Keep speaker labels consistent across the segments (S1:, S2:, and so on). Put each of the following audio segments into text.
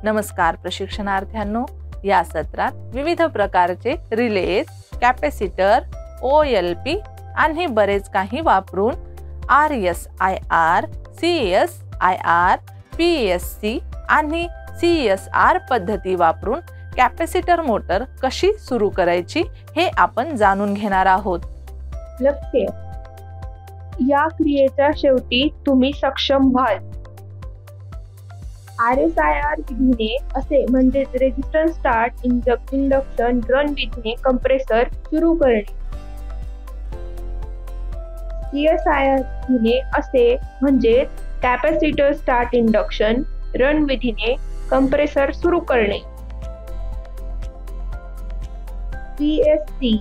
S1: नमस्कार प्रशिक्षणार्थ्यांनो, या सत्रात विविध प्रकारचे रिलेज, कॅपॅसिटर, OLP आणि बरेच काही वापरून RSIR, CSIR, PSC आणि CSR पद्धती वापरून कॅपॅसिटर मोटर कशी सुरू करायची हे आपण जाणून घेणार आहोत.
S2: लक्ष्य, या क्रियेच्या शेवटी तुम्ही सक्षम व्हाल. RSIR विधीने असे म्हणजेच रेजिस्टन्स स्टार्ट इंडक्शन रन विधीने कंप्रेसर सुरू करणे. CSIR विधीने असे म्हणजेच कॅपॅसिटर स्टार्ट इंडक्शन रन विधीने कंप्रेसर सुरू करणे. PSC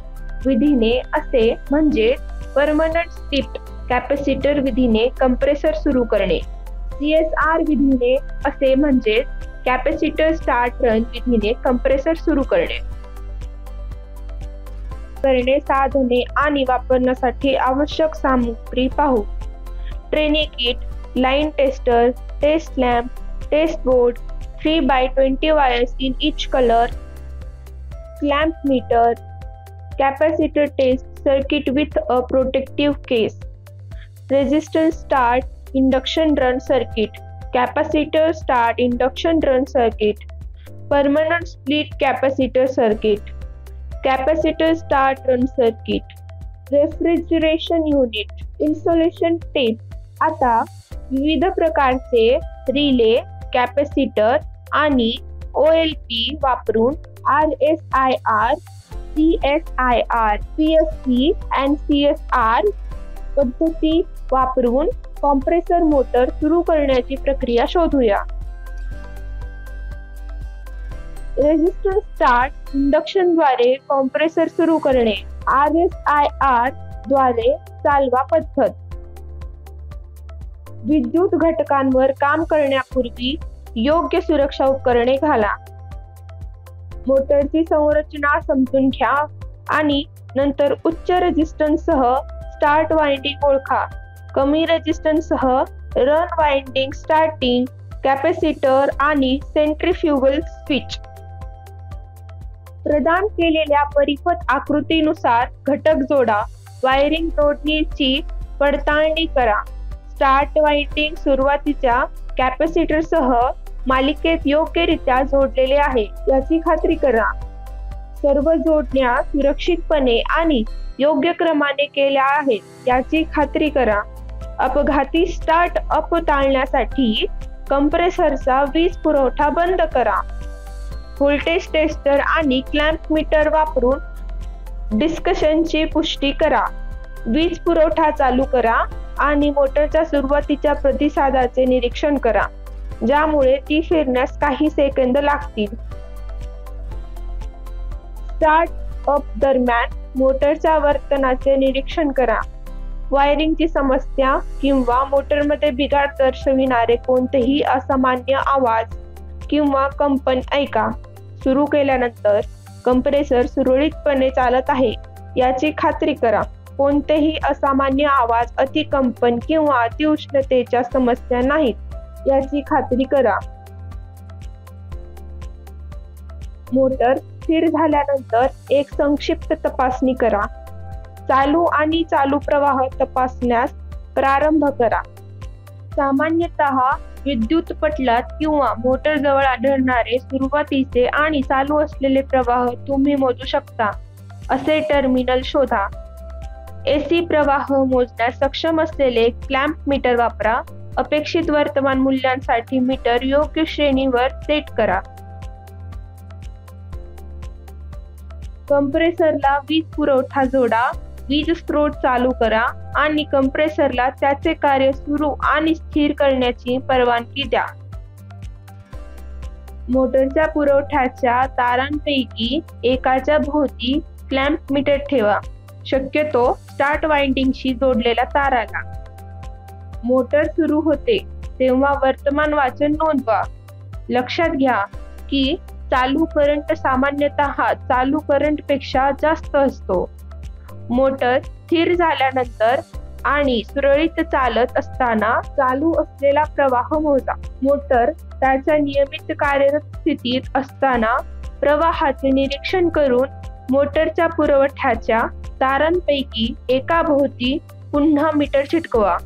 S2: विधीने असे म्हणजेच परमनंट स्टिप्ड कॅपॅसिटर विधीने कंप्रेसर सुरू करणे. CSR विधीने असे म्हणजेच कॅपॅसिटर स्टार्ट रन विधीने कंप्रेसर सुरू करणे. साधने आणि वापरण्यासाठी आवश्यक सामग्री पाहू. Training kit, line tester, test lamp, test board, 3x20 wires in each color, clamp meter, capacitor test circuit with a protective case, resistance start induction run circuit, capacitor start induction run circuit, permanent split capacitor circuit, capacitor start run circuit, refrigeration unit, installation tape. आता विविध प्रकारचे relay, capacitor आणि OLP वापरून RSIR, CSIR, PSC and CSR पद्धती वापरून compressor motor सुरू करण्याची प्रक्रिया शोधूया. रेजिस्टन्स स्टार्ट इंडक्शन द्वारे कॉम्प्रेसर सुरू करणे. RSIR द्वारे चालवा पद्धत. विद्युत घटकांवर काम करण्यापूर्वी योग्य सुरक्षा उपकरणे घाला. मोटरची संरचना समजून घ्या आणि नंतर उच्च रेजिस्टन्स सह स्टार्ट वाइंडिंग ओळखा. कमी रेजिस्टन्स सह रन वाइंडिंग, स्टार्टिंग, कॅपॅसिटर आणि सेंट्रीफ्युगल स्विच. प्रदान केलेल्या परिपथ आकृतीनुसार घटक जोडा. वायरिंग जोडणीची पडताळणी करा. स्टार्ट वाइंडिंग सुरुवातीच्या कॅपॅसिटर सह मालिकेत योग्यरित्या जोडलेले आहे याची खात्री करा. सर्व जोडण्या सुरक्षितपणे आणि योग्य क्रमाने केल्या आहेत याची खात्री करा. अपघाती स्टार्ट अप टाळण्यासाठी कंप्रेसरचा वीज पुरवठा बंद करा. व्होल्टेज टेस्टर आणि क्लॅम्प मीटर वापरून डिस्कशनची पुष्टी करा. वीज पुरवठा चालू करा आणि मोटरच्या सुरुवातीच्या प्रतिसादाचे निरीक्षण करा, ज्यामुळे ती फिरण्यास काही सेकंद लागतील. स्टार्ट अप दरम्यान मोटरच्या वर्तनाचे निरीक्षण करा. वायरिंगची समस्या किंवा मोटरमध्ये बिघाड दर्शविणारे कोणतेही असामान्य आवाज किंवा कंपन ऐका. सुरू केल्यानंतर कंप्रेसर सुरळीतपणे चालत आहे याची खात्री करा. कोणतेही असामान्य आवाज, अतिकंपन किंवा अतिउष्णतेच्या समस्या नाहीत याची खात्री करा. मोटर स्थिर झाल्यानंतर एक संक्षिप्त तपासणी करा. चालू आणि चालू प्रवाह तपासण्यास प्रारंभ करा. सामान्यतः विद्युत पटलात किंवा मोटर जवळ आढळणारे सुरुवातीचे आणि चालू असलेले प्रवाह तुम्ही मोजू शकता असे टर्मिनल शोधा. AC प्रवाह मोजण्यास सक्षम असलेले क्लॅम्प मीटर वापरा. अपेक्षित वर्तमान मूल्यांसाठी मीटर योग्य श्रेणीवर सेट करा. कंप्रेसरला वीज पुरवठा जोडा. वीज स्त्रोत चालू करा आणि कंप्रेसरला त्याचे कार्य सुरू आणि स्थिर करण्याची परवानगी द्या. मोटरच्या पुरवठ्याच्या तारांपैकी एकाच्या भोवती क्लॅम्प मीटर ठेवा, शक्यतो स्टार्ट वाइंडिंगशी जोडलेल्या ताराला. मोटर सुरू होते तेव्हा वर्तमान वाचन नोंदवा. लक्षात घ्या की चालू करंट सामान्यतः चालू करंट पेक्षा जास्त असतो. मोटर स्थिर झाल्यानंतर आणि सुरळीत चालत असताना चालू असलेला प्रवाह मोजा. मोटर त्याच्या नियमित कार्यरत स्थितीत असताना प्रवाहाचे निरीक्षण करून मोटरच्या पुरवठ्याच्या तारांपैकी एकाभोवती पुन्हा मीटर चिटकवा.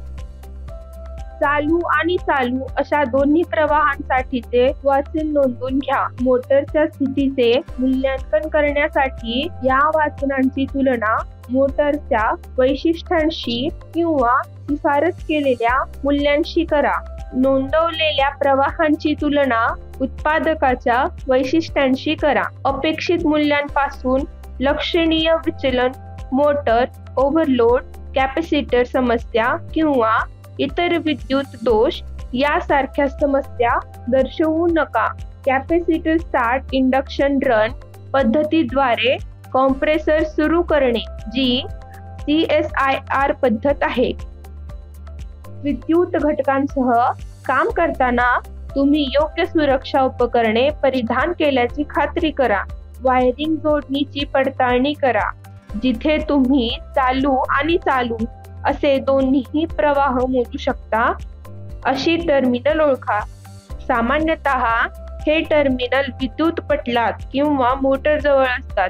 S2: चालू आणि चालू अशा दोन्ही प्रवाहांसाठीचे वाचन नोंदवून घ्या. मोटरच्या स्थितीचे मूल्यांकन करण्यासाठी या वाचनांची तुलना मोटरच्या वैशिष्ट्यांशी किंवा शिफारस केलेल्या मूल्यांशी करा. नोंदवलेल्या प्रवाहांची तुलना उत्पादकाच्या वैशिष्ट्यांशी करा. अपेक्षित मूल्यांपासून लक्षणीय विचलन, मोटर ओव्हरलोड, कॅपॅसिटर समस्या किंवा इतर विद्युत दोष यासारख्या समस्या दर्शवू नका. कॅपॅसिटर स्टार्ट इंडक्शन रन पद्धतीद्वारे कॉम्प्रेसर सुरू करणे, जी CSIR पद्धत आहे. विद्युत घटकांसह काम करताना तुम्ही योग्य सुरक्षा उपकरणे परिधान केल्याची खात्री करा. वायरिंग जोडणीची पडताळणी करा. जिथे तुम्ही चालू आणि चालू असे दोन्ही प्रवाह मोजू शकता अशी टर्मिनल ओळखा. सामान्यतः हे टर्मिनल विद्युत पटलात किंवा मोटर जवळ असतात.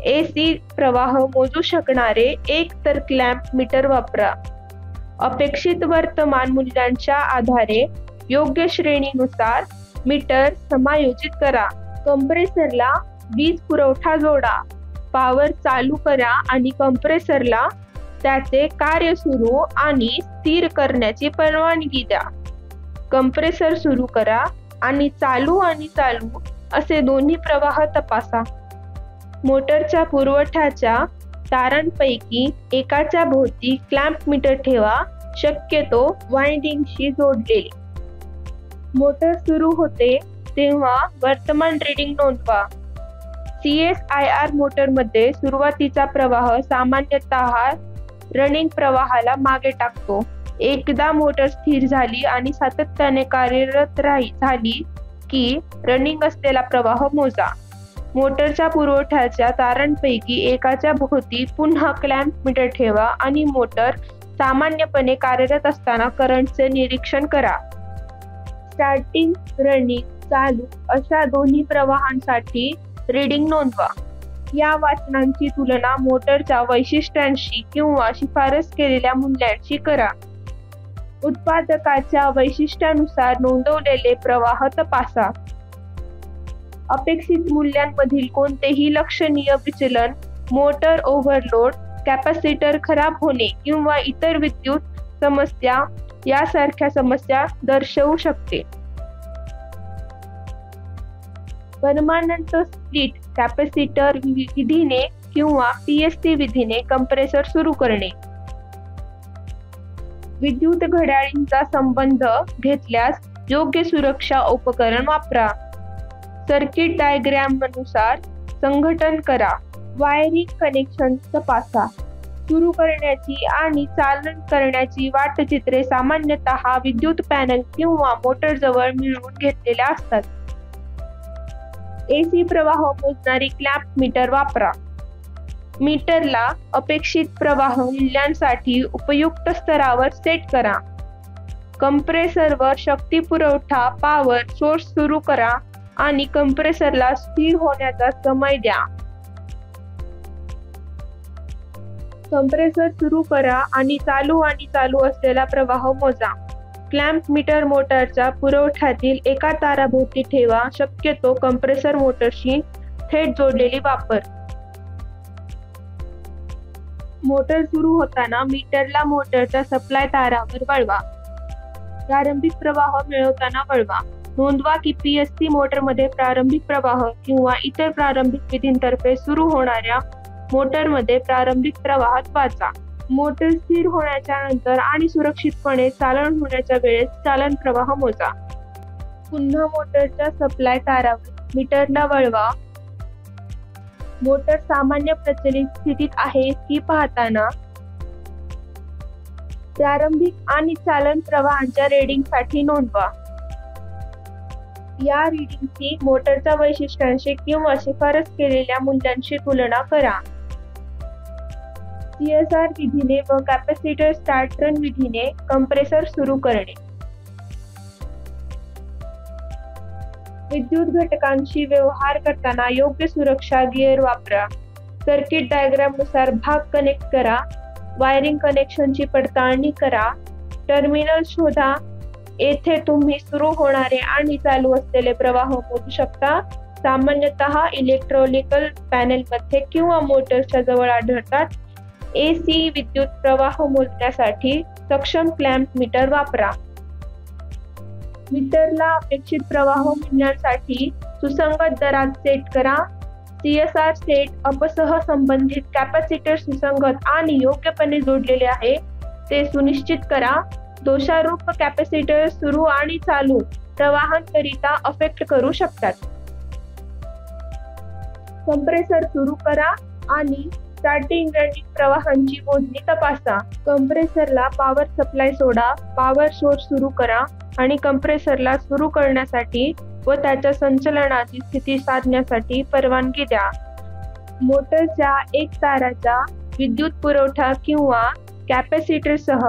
S2: AC प्रवाह मोजू शकणारे एकतर क्लॅम्प मीटर वापरा. अपेक्षित वर्तमान मूल्यांच्या आधारे योग्य श्रेणीनुसार मीटर समायोजित करा. कंप्रेसरला वीज पुरवठा जोडा. पॉवर चालू करा आणि कंप्रेसरला त्याचे कार्य सुरू आणि स्थिर करण्याची परवानगी द्या. कंप्रेसर सुरू करा आणि चालू असे दोन्ही प्रवाह तपासा. मोटरच्या पुरवठ्याच्या तारांपैकी एकाच्या भोवती क्लॅम्प मीटर ठेवा, शक्यतो वाइंडिंगशी जोडलेले. मोटर सुरू होते तेव्हा वर्तमान रीडिंग नोंदवा. CSIR मोटरमध्ये सुरुवातीचा प्रवाह सामान्यतः रनिंग प्रवाहाला मागे टाकतो. एकदा मोटर स्थिर झाली आणि सातत्याने कार्यरत झाली की रनिंग असलेला प्रवाह मोजा. मोटरच्या पुरवठ्याच्या तारांपैकी एकाच्या भोवती पुन्हा क्लॅम्प मीटर ठेवा आणि मोटर सामान्यपणे कार्यरत असताना करंटचे निरीक्षण करा. स्टार्टिंग, रनिंग, चालू अशा दोन्ही प्रवाहांसाठी रीडिंग नोंदवा. या वाचनांची तुलना मोटरच्या वैशिष्ट्यांशी किंवा शिफारस केलेल्या मूल्यांशी करा. उत्पादकाच्या वैशिष्ट्यानुसार नोंदवलेले प्रवाह तपासा. अपेक्षित मूल्यांमधील कोणतेही लक्षणीय विचलन, मोटर ओव्हरलोड, कॅपॅसिटर खराब होणे किंवा इतर विद्युत समस्या यासारख्या समस्या दर्शवू शकते. परमानंट स्प्लिट कॅपॅसिटर विधीने किंवा PST विधीने कंप्रेसर सुरू करणे. विद्युत घड्याळींचा संबंध घेतल्यास योग्य सुरक्षा उपकरण वापरा. सर्किट डायग्रामनुसार संघटन करा. वायरिंग कनेक्शन तपासा. सुरू करण्याची आणि चालन करण्याची वाटचित्रे सामान्यतः विद्युत पॅनल किंवा मोटर जवळ मिळवून घेतलेल्या असतात. AC प्रवाह मोजणारी क्लॅम्प मीटर वापरा. मीटरला अपेक्षित प्रवाह मूल्यांसाठी उपयुक्त स्तरावर सेट करा. कंप्रेसरवर शक्ती पुरवठा पॉवर सोर्स सुरू करा आणि कंप्रेसरला स्थिर होण्याचा समय द्या. कंप्रेसर सुरू करा आणि चालू असलेला प्रवाह मोजा. क्लॅम्प मीटर मोटरच्या पुरवठ्यातील एका ताराभोवती ठेवा, शक्यतो कंप्रेसर मोटरशी थेट जोडलेली वापर. मोटर सुरू होताना मीटरला मोटरच्या सप्लाय तारावर वळवा. प्रारंभिक प्रवाह मिळवताना वळवा. नोंदवा की PST मोटरमध्ये प्रारंभिक प्रवाह किंवा इतर प्रारंभिक विधींतर्फे सुरू होणाऱ्या मोटरमध्ये प्रारंभिक प्रवाहात वाचा. मोटर स्थिर होण्याच्या नंतर आणि सुरक्षितपणे चालन होण्याच्या वेळेस चालन प्रवाह मोजा. पुन्हा मोटरच्या सप्लाय तारावर मीटरला वळवा. मोटर सामान्य प्रचलित स्थितीत आहे की पाहताना प्रारंभिक आणि चालन प्रवाहांच्या रीडिंगसाठी नोंदवा. या रीडिंगची मोटरच्या वैशिष्ट्यांशी किंवा शिफारस केलेल्या मूल्यांशी तुलना करा. CSR विधीने व कॅपॅसिटर स्टार्ट रन विधीने कंप्रेसर सुरू करणे. विद्युत घटकांशी व्यवहार करताना योग्य सुरक्षा गिअर वापरा. सर्किट डायग्राम नुसार भाग कनेक्ट करा. वायरिंग कनेक्शनची पडताळणी करा. टर्मिनल शोधा. येथे तुम्ही सुरू होणारे आणि चालू असलेले प्रवाह मोजू शकता. सामान्यतः इलेक्ट्रॉनिकल पॅनेलमध्ये किंवा मोटरच्या जवळ आढळतात. AC विद्युत प्रवाह मोजण्यासाठी सक्षम क्लॅम्प मीटर वापरा. मीटरला अपेक्षित प्रवाह मिळण्यासाठी सुसंगत दरात सेट करा. CSR सेट अपसह संबंधित कॅपॅसिटर सुसंगत आणि योग्यपणे जोडलेले आहे ते सुनिश्चित करा. दोषारोप कॅपॅसिटर सुरू आणि चालू प्रवाहांकरिता अफेक्ट करू शकतात. कंप्रेसर सुरू करा आणि स्टार्टिंग रनिंग प्रवाहांची मोजणी तपासा. कंप्रेसरला पॉवर सप्लाय सोडा. पॉवर सोर्स सुरू करा आणि कंप्रेसरला सुरू करण्यासाठी व त्याच्या संचलनाची स्थिती साधण्यासाठी परवानगी द्या. मोटरच्या एक ताराच्या विद्युत पुरवठा किंवा कॅपॅसिटरसह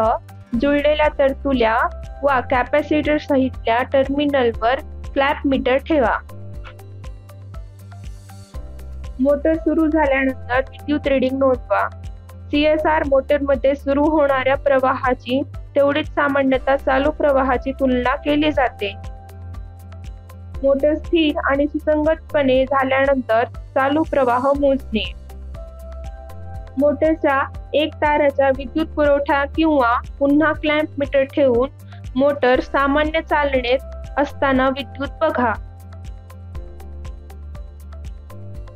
S2: जुळलेल्या तरतुल्या व कॅपॅसिटर सहितल्या टर्मिनलवर क्लॅम्प मीटर ठेवा. मोटर सुरू झाल्यानंतर विद्युत रीडिंग नोंदवा. CSR मोटरमध्ये सुरू होणाऱ्या प्रवाहाची तेवढीच सामान्यतः चालू प्रवाहाची तुलना केली जाते. मोटर स्थिर आणि सुसंगतपणे झाल्यानंतर चालू प्रवाह मोजणे. मोटरच्या एक ताराच्या विद्युत पुरवठा किंवा पुन्हा क्लॅम्प मीटर ठेवून मोटर सामान्य चालनेत असताना विद्युत बघा.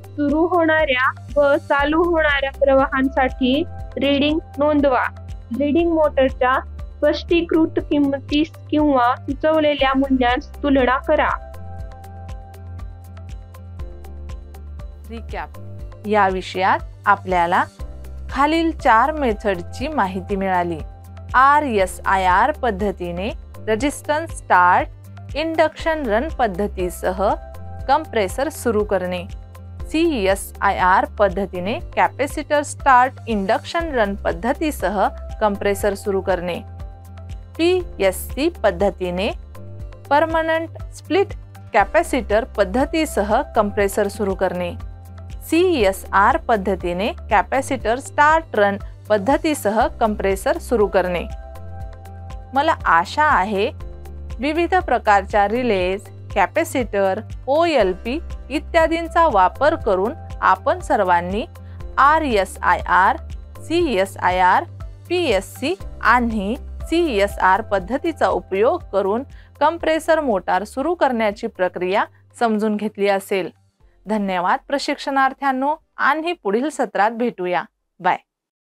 S2: सुरू होणाऱ्या व चालू होणाऱ्या प्रवाहांसाठी रीडिंग नोंदवा. रीडिंग मोटरच्या स्पष्टीकृत किंमतीस किंवा सुचवलेल्या मूल्यांस तुलना करा.
S1: रिकॅप या विषयात आपल्याला खालील 4 मेथडची माहिती मिळाली. RSIR पद्धतीने रेजिस्टन्स स्टार्ट इंडक्शन रन पद्धतीसह कंप्रेसर सुरू करणे. CSIR पद्धतीने कॅपॅसिटर स्टार्ट इंडक्शन रन पद्धतीसह कंप्रेसर सुरू करणे. PSC पद्धतीने परमनंट स्प्लिट कॅपॅसिटर पद्धतीसह कंप्रेसर सुरू करणे. CSR पद्धतीने कॅपॅसिटर स्टार्ट रन पद्धतीसह कंप्रेसर सुरू करणे. मला आशा आहे विविध प्रकारच्या रिलेज, कॅपॅसिटर, OLP इत्यादींचा वापर करून आपण सर्वांनी RSIR, CSIR, PSC आणि CSR पद्धतीचा उपयोग करून कंप्रेसर मोटार सुरू करण्याची प्रक्रिया समजून घेतली असेल. धन्यवाद प्रशिक्षणार्थ्यांनो, आणि पुढील सत्रात भेटूया. बाय.